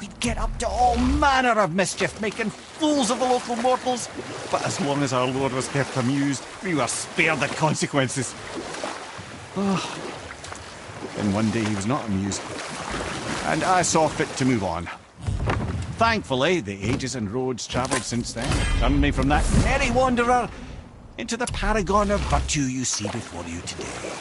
We'd get up to all manner of mischief, making fools of the local mortals. But as long as our lord was kept amused, we were spared the consequences. Oh. Then one day he was not amused. And I saw fit to move on. Thankfully, the ages and roads travelled since then turned me from that merry wanderer into the paragon of virtue you see before you today.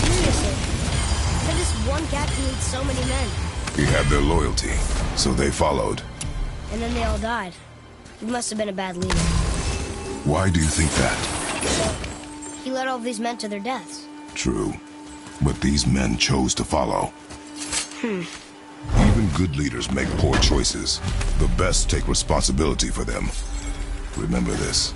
Seriously, how did this one captain lead so many men? He had their loyalty, so they followed. And then they all died. He must have been a bad leader. Why do you think that? He led all of these men to their deaths. True. But these men chose to follow. Even good leaders make poor choices. The best take responsibility for them. Remember this.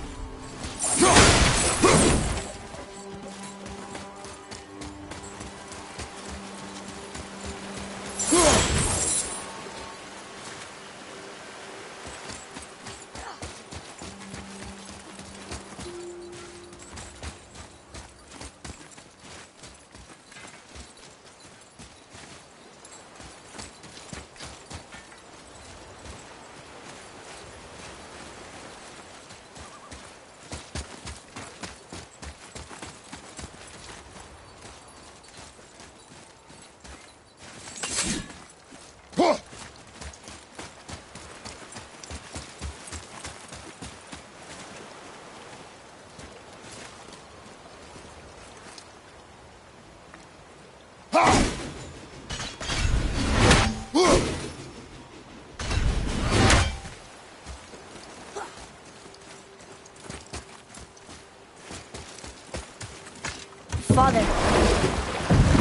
Father,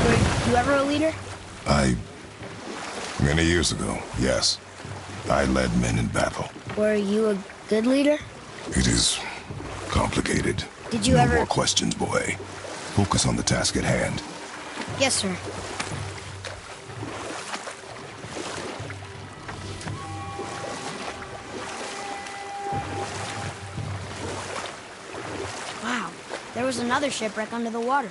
were you ever a leader? Many years ago, yes. I led men in battle. Were you a good leader? It is complicated. Did you no ever... more questions, boy. Focus on the task at hand. Yes, sir. Wow, there was another shipwreck under the water.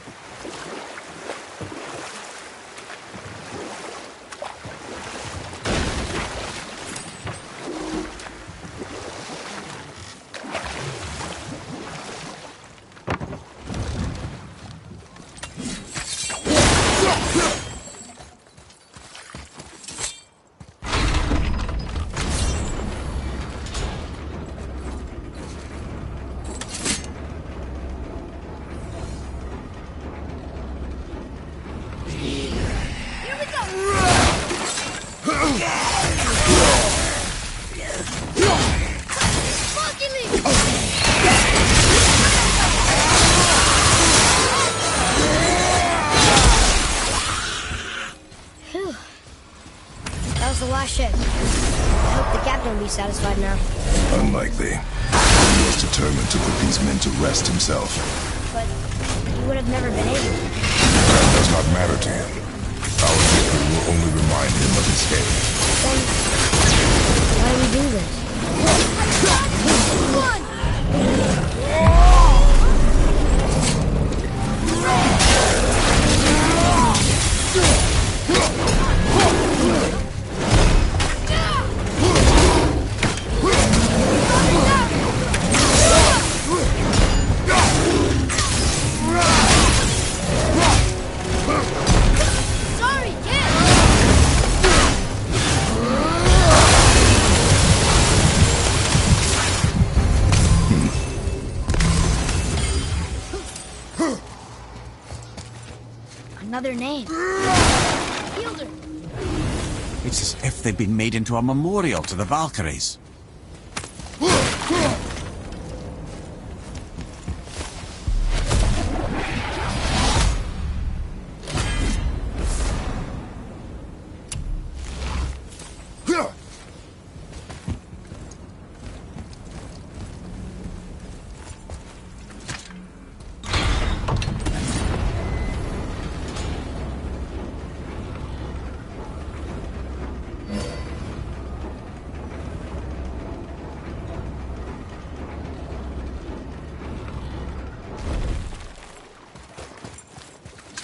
Ship. I hope the captain will be satisfied now. Unlikely. He was determined to put these men to rest himself. But he would have never been able. That does not matter to him. Our victory will only remind him of his fate. Then why do we do this? Another name. Fielder. It's as if they've been made into a memorial to the Valkyries.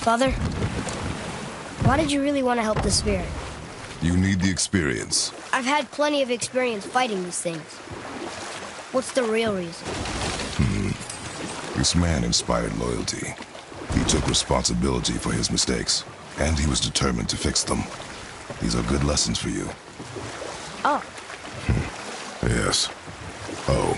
Father, why did you really want to help the spirit? You need the experience. I've had plenty of experience fighting these things. What's the real reason? This man inspired loyalty. He took responsibility for his mistakes, and he was determined to fix them. These are good lessons for you. Oh. Yes. Oh.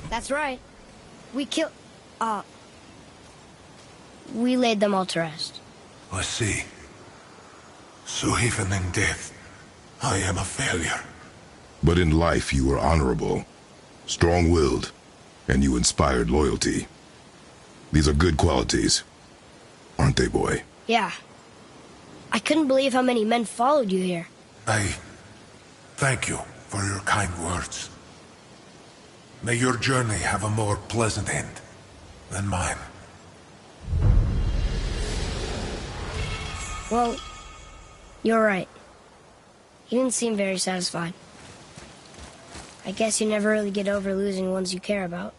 That's right. We killed... we laid them all to rest. I see. So even in death, I am a failure. But in life you were honorable, strong-willed, and you inspired loyalty. These are good qualities, aren't they, boy? Yeah. I couldn't believe how many men followed you here. I thank you for your kind words. May your journey have a more pleasant end than mine. Well, you're right. You didn't seem very satisfied. I guess you never really get over losing ones you care about.